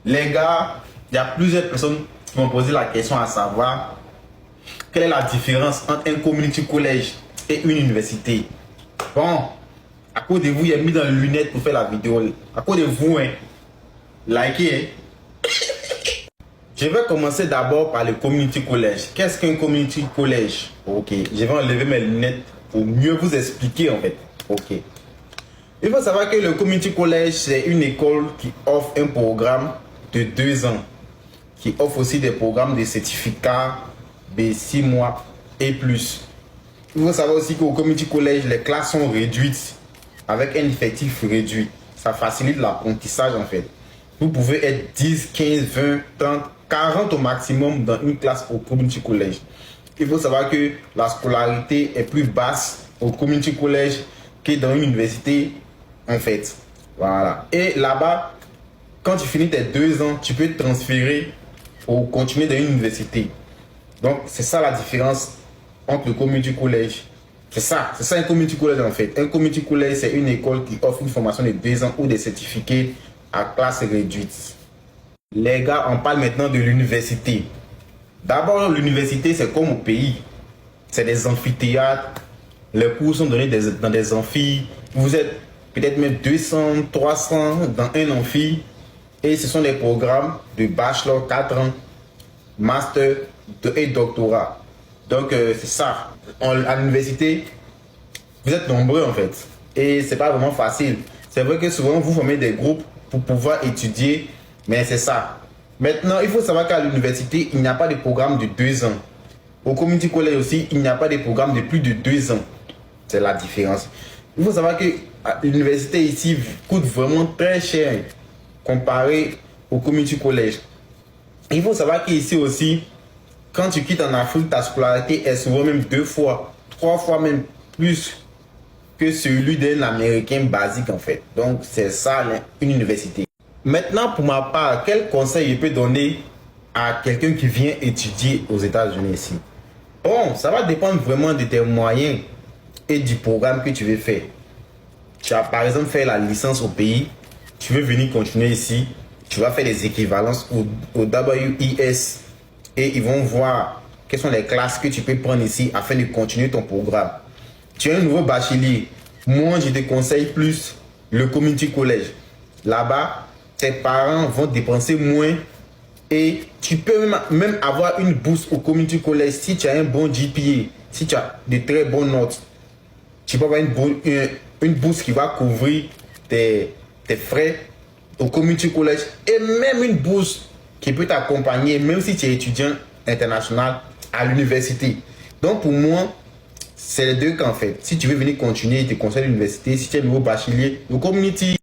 Les gars, il y a plusieurs personnes qui m'ont posé la question à savoir quelle est la différence entre un community college et une université. Bon, à cause de vous, il a mis dans les lunettes pour faire la vidéo. À cause de vous, hein, likez. Hein. Je vais commencer d'abord par le community college. Qu'est-ce qu'un community college? Ok, je vais enlever mes lunettes pour mieux vous expliquer en fait. Ok. Il faut savoir que le community college, c'est une école qui offre un programme de 2 ans, qui offre aussi des programmes de certificats de 6 mois et plus. Il faut savoir aussi qu'au community college, les classes sont réduites avec un effectif réduit. Ça facilite l'apprentissage en fait. Vous pouvez être 10, 15, 20, 30, 40 au maximum dans une classe au community college. Il faut savoir que la scolarité est plus basse au community college que dans une université en fait. Voilà. Et là-bas, quand tu finis tes 2 ans, tu peux te transférer ou continuer dans une université. Donc, c'est ça la différence entre le community college. C'est ça un community college en fait. Un community college, c'est une école qui offre une formation de 2 ans ou des certificats à classe réduite. Les gars, on parle maintenant de l'université. D'abord, l'université, c'est comme au pays. C'est des amphithéâtres. Les cours sont donnés dans des amphis. Vous êtes peut-être même 200, 300 dans un amphi. Et ce sont des programmes de bachelor 4 ans, master et doctorat. Donc, c'est ça. À l'université, vous êtes nombreux en fait. Et c'est pas vraiment facile. C'est vrai que souvent, vous formez des groupes pour pouvoir étudier. Mais c'est ça. Maintenant, il faut savoir qu'à l'université, il n'y a pas de programme de 2 ans. Au community college aussi, il n'y a pas de programme de plus de 2 ans. C'est la différence. Il faut savoir que l'université ici coûte vraiment très cher comparé au community college. Il faut savoir qu'ici aussi, quand tu quittes en Afrique, ta scolarité est souvent même 2 fois, 3 fois même plus que celui d'un Américain basique en fait. Donc c'est ça une université. Maintenant pour ma part, quel conseil je peux donner à quelqu'un qui vient étudier aux États-Unis ici? Bon, ça va dépendre vraiment de tes moyens et du programme que tu veux faire. Tu vas par exemple faire la licence au pays, tu veux venir continuer ici, tu vas faire des équivalences au WES et ils vont voir quelles sont les classes que tu peux prendre ici afin de continuer ton programme. Tu es un nouveau bachelier, moi je te conseille plus le community college. Là-bas, tes parents vont dépenser moins et tu peux même avoir une bourse au community college si tu as un bon GPA, si tu as de très bonnes notes. Tu peux avoir une bourse qui va couvrir tes frais au community college et même une bourse qui peut t'accompagner même si tu es étudiant international à l'université. Donc pour moi, c'est les deux cas en fait. Si tu veux venir continuer, je te conseille l'université. Si tu es nouveau bachelier, le community